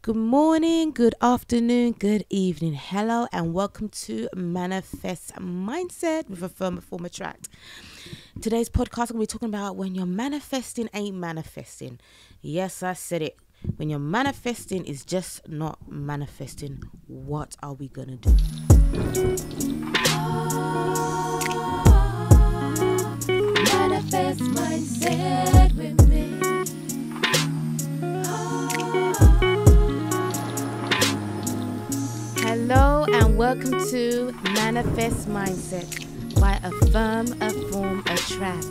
Good morning, good afternoon, good evening. Hello, and welcome to Manifest Mindset with a Firm Form Attract. Today's podcast, I'm going to be talking about when you're manifesting ain't manifesting. Yes, I said it. When you're manifesting is just not manifesting. What are we going to do? Manifest Mindset with me. Hello and welcome to Manifest Mindset by Form Attract.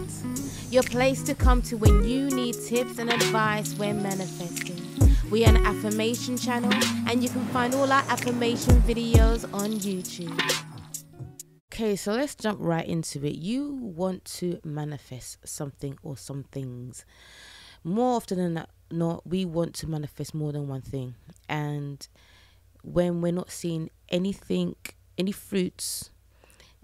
Your place to come to when you need tips and advice when manifesting. We are an affirmation channel and you can find all our affirmation videos on YouTube. Okay, so let's jump right into it. You want to manifest something or some things. More often than not, we want to manifest more than one thing. And when we're not seeing anything, any fruits,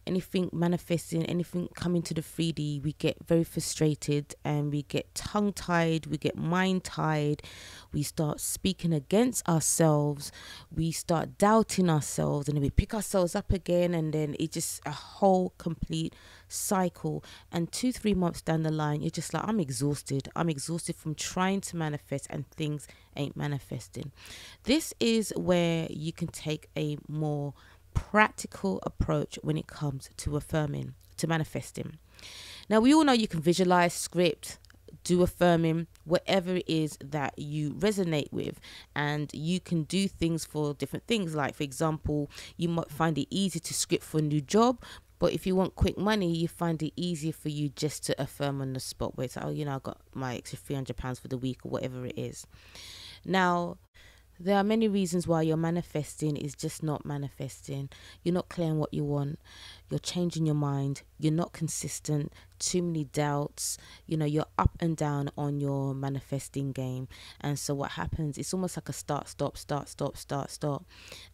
anything manifesting, anything coming to the 3D, we get very frustrated and we get tongue-tied, we get mind-tied, we start speaking against ourselves, we start doubting ourselves, and then we pick ourselves up again, and then it's just a whole complete cycle. And 2-3 months down the line, you're just like, I'm exhausted from trying to manifest and things ain't manifesting. This is where you can take a more practical approach when it comes to affirming, to manifesting. Now, we all know you can visualize, script, do affirming, whatever it is that you resonate with, and you can do things for different things. Like, for example, you might find it easy to script for a new job, but if you want quick money, you find it easier for you just to affirm on the spot, where it's like, I got my extra £300 for the week or whatever it is. Now, there are many reasons why your manifesting is just not manifesting. You're not clear on what you want. You're changing your mind. You're not consistent. Too many doubts. You're up and down on your manifesting game. And so what happens, it's almost like a start, stop, start, stop, start, stop.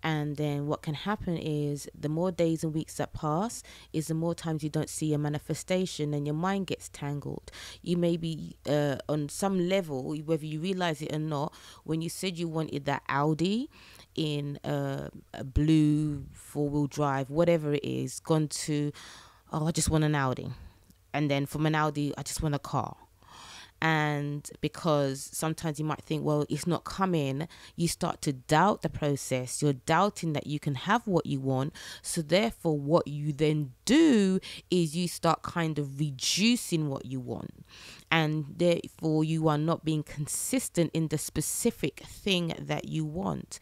And then what can happen is the more days and weeks that pass is the more times you don't see a manifestation and your mind gets tangled. You may be on some level, whether you realize it or not, when you said you wanted that Audi in a blue 4-wheel drive, whatever it is, gone to, I just want an Audi. And then from an Audi, I just want a car. And because sometimes you might think, well, it's not coming, you start to doubt the process. You're doubting that you can have what you want. So therefore, what you then do is you start kind of reducing what you want. And therefore, you are not being consistent in the specific thing that you want.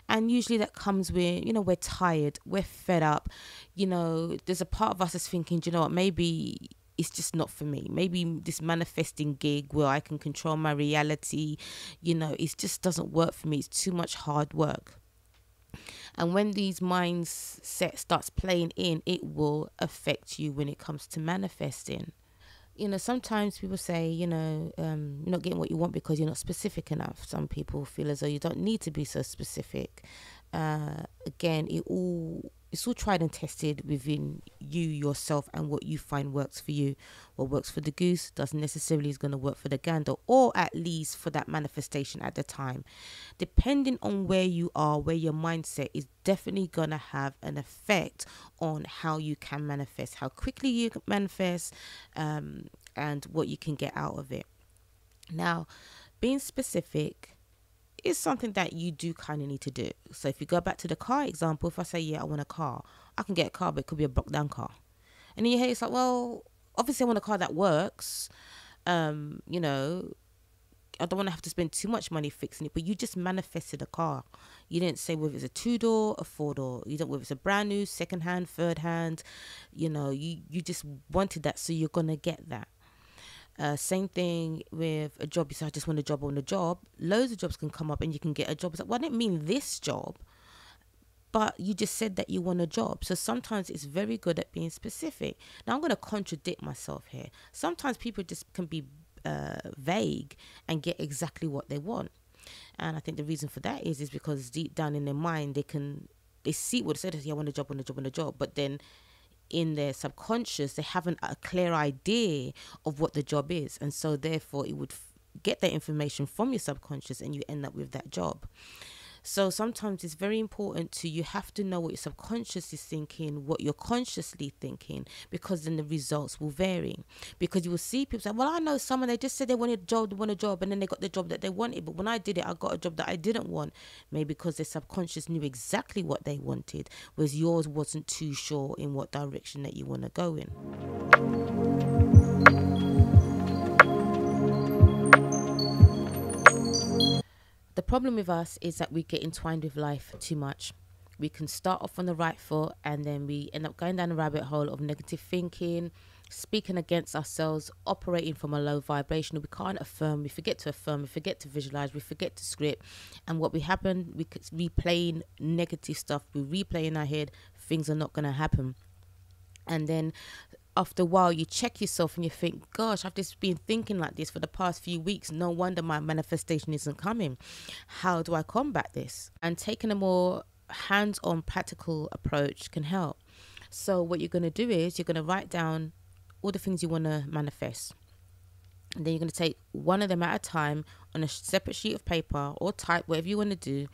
And usually that comes with, we're tired, we're fed up. There's a part of us that's thinking, what, maybe it's just not for me. Maybe this manifesting gig where I can control my reality, it just doesn't work for me. It's too much hard work. And when these mindset starts playing in, it will affect you when it comes to manifesting. Sometimes people say, you're not getting what you want because you're not specific enough. Some people feel as though you don't need to be so specific. Again, it's all tried and tested within you, yourself, and what you find works for you. What works for the goose doesn't necessarily is going to work for the gander, or at least for that manifestation at the time. Depending on where you are, where your mindset is definitely going to have an effect on how you can manifest, how quickly you can manifest, and what you can get out of it. Now, being specific is something that you do kind of need to do. So if you go back to the car example, if I say, I want a car, I can get a car, but it could be a broke down car. And in your head, it's like, well, obviously I want a car that works. I don't want to have to spend too much money fixing it, but you just manifested a car. You didn't say whether it's a 2-door, a 4-door. You don't whether it's a brand new, second hand, third hand. You just wanted that, so you're going to get that. Same thing with a job. You say, I just want a job on a job. Loads of jobs can come up and you can get a job. It's like, well, I didn't mean this job, but you just said that you want a job. So sometimes it's very good at being specific. Now, I'm going to contradict myself here. Sometimes people just can be vague and get exactly what they want. And I think the reason for that is because deep down in their mind, they see what it said, I want a job, but then in their subconscious, they haven't a clear idea of what the job is. And so therefore it would get that information from your subconscious and you end up with that job. So sometimes it's very important you have to know what your subconscious is thinking, what you're consciously thinking, because then the results will vary. Because you will see people say, well, I know someone, they just said they wanted a job, and then they got the job that they wanted. But when I did it, I got a job that I didn't want. Maybe because their subconscious knew exactly what they wanted, whereas yours wasn't too sure in what direction that you want to go in. The problem with us is that we get entwined with life too much. We can start off on the right foot, and then we end up going down a rabbit hole of negative thinking, speaking against ourselves, operating from a low vibration. We can't affirm, we forget to affirm, we forget to visualize, we forget to script. And what we happen, we replaying negative stuff, we replay in our head, things are not going to happen. And then after a while, you check yourself and you think, gosh, I've just been thinking like this for the past few weeks. No wonder my manifestation isn't coming. How do I combat this? And taking a more hands-on practical approach can help. So what you're going to do is you're going to write down all the things you want to manifest. And then you're going to take one of them at a time on a separate sheet of paper, or type whatever you want to do,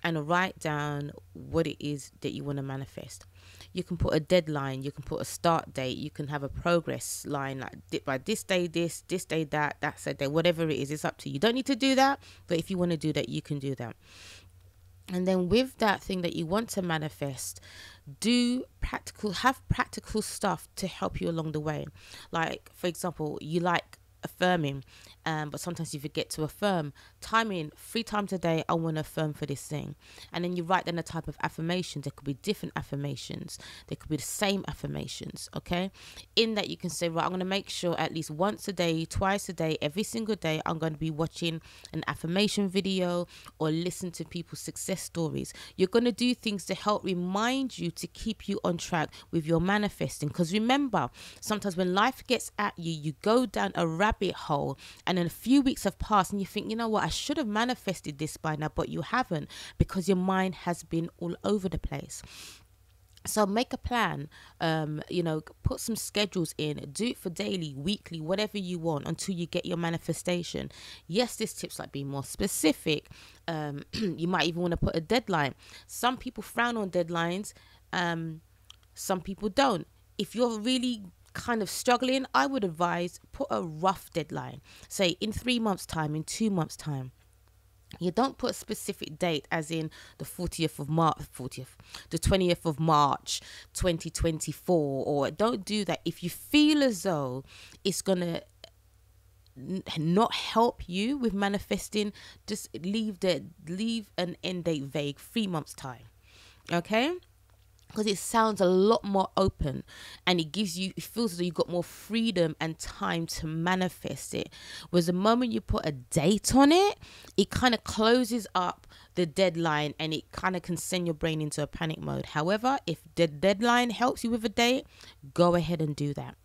and write down what it is that you want to manifest. You can put a deadline, you can put a start date, you can have a progress line, like by this day this day that's a day, whatever it is, it's up to you. You don't need to do that, but if you want to do that, you can do that. And then with that thing that you want to manifest, have practical stuff to help you along the way. Like, for example, you like affirming, but sometimes you forget to affirm. Time in 3 times a day, I want to affirm for this thing. And then you write down a type of affirmations. There could be different affirmations, there could be the same affirmations. Okay, in that you can say, right, I'm going to make sure at least once a day, twice a day, every single day, I'm going to be watching an affirmation video or listen to people's success stories. You're going to do things to help remind you, to keep you on track with your manifesting. Because remember, sometimes when life gets at you, you go down a rabbit hole, and then a few weeks have passed and you think, you know what, I should have manifested this by now, but you haven't, because your mind has been all over the place. So make a plan, put some schedules in, do it for daily, weekly, whatever you want, until you get your manifestation. Yes, this tip's like being more specific. You might even want to put a deadline. Some people frown on deadlines. Some people don't. If you're really kind of struggling, I would advise put a rough deadline. Say in 3 months time, in 2 months time. You don't put a specific date as in the 20th of March 2024, or don't do that. If you feel as though it's gonna not help you with manifesting, just leave an end date vague. 3 months time. Okay, because it sounds a lot more open, and it feels as though you've got more freedom and time to manifest it. Whereas the moment you put a date on it, it kind of closes up the deadline, and it kind of can send your brain into a panic mode. However, if the deadline helps you with a date, go ahead and do that.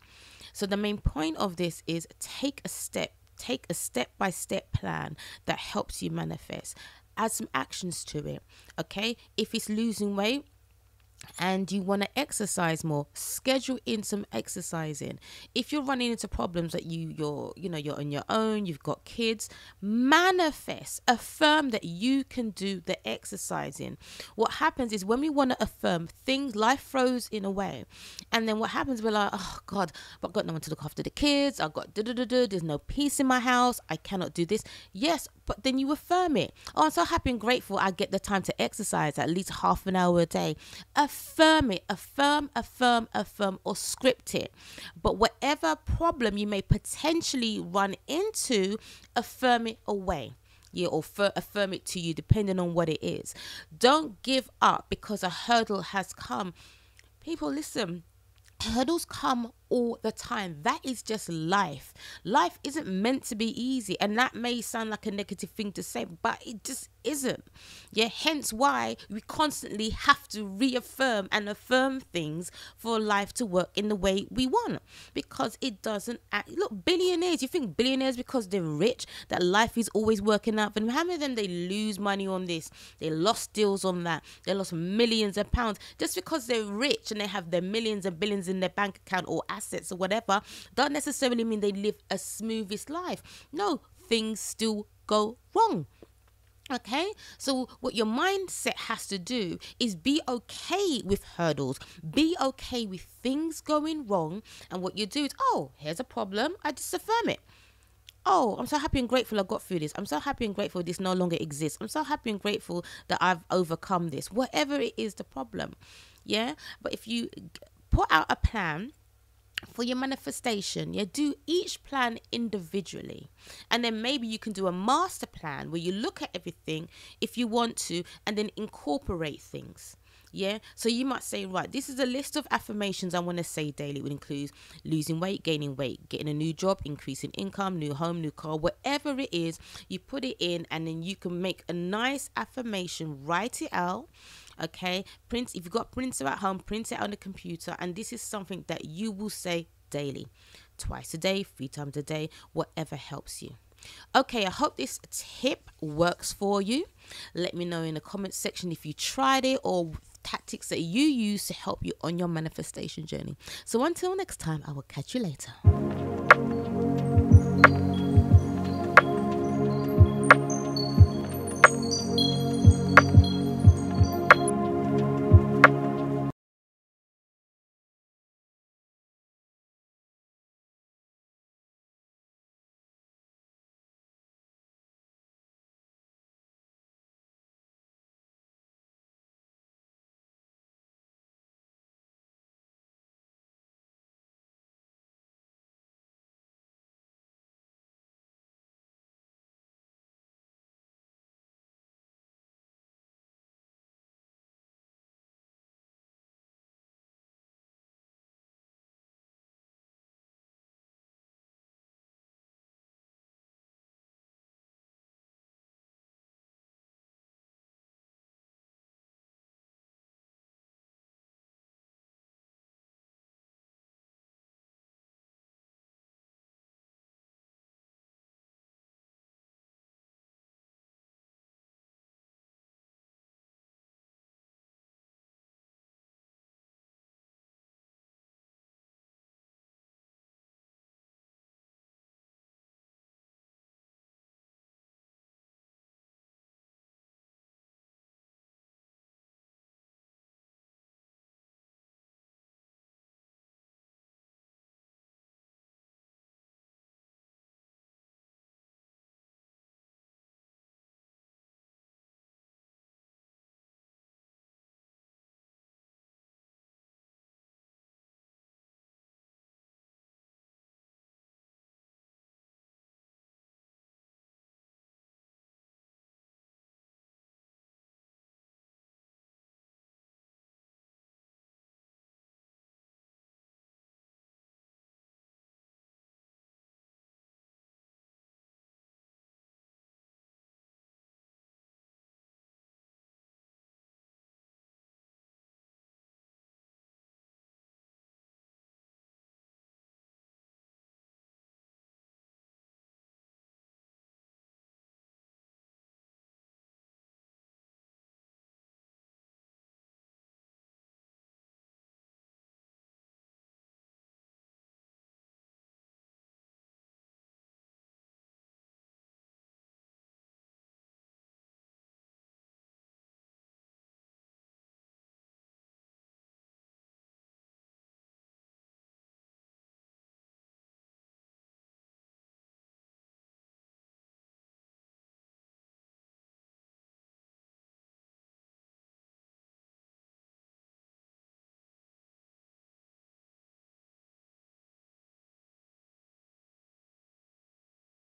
So the main point of this is take a step-by-step plan that helps you manifest. Add some actions to it. Okay, if it's losing weight and you want to exercise more, schedule in some exercising. If you're running into problems that you're on your own, you've got kids, manifest, affirm that you can do the exercising. What happens is when we want to affirm things, life throws in a way, and then what happens, we're like, oh God, but I've got no one to look after the kids, I've got there's no peace in my house, I cannot do this. Yes, but then you affirm it. Oh, I'm so happy and grateful I get the time to exercise at least half an hour a day. Affirm it. Affirm, or script it. But whatever problem you may potentially run into, affirm it away. Yeah, or affirm it to you, depending on what it is. Don't give up because a hurdle has come. People, listen. Hurdles come all the time. That is just life. Life isn't meant to be easy, and that may sound like a negative thing to say, but it just isn't. Yeah, hence why we constantly have to reaffirm and affirm things for life to work in the way we want, because it doesn't look, billionaires, you think billionaires because they're rich that life is always working out for them? How many of them, they lose money on this, they lost deals on that, they lost millions of pounds? Just because they're rich and they have their millions and billions in their bank account or assets or whatever, don't necessarily mean they live a smoothest life. No, things still go wrong. Okay, so what your mindset has to do is be okay with hurdles, be okay with things going wrong. And what you do is, oh, here's a problem, I just affirm it. Oh, I'm so happy and grateful I got through this. I'm so happy and grateful this no longer exists. I'm so happy and grateful that I've overcome this, whatever it is the problem. Yeah, but if you put out a plan for your manifestation, yeah, do each plan individually, and then maybe you can do a master plan where you look at everything if you want to, and then incorporate things. Yeah, so you might say, right, this is a list of affirmations I want to say daily. It would include losing weight, gaining weight, getting a new job, increasing income, new home, new car, whatever it is. You put it in, and then you can make a nice affirmation, write it out. Okay, print, if you've got printer at home, print it on the computer, and this is something that you will say daily, twice a day, 3 times a day, whatever helps you. Okay, I hope this tip works for you. Let me know in the comments section if you tried it or tactics that you use to help you on your manifestation journey. So until next time, I will catch you later.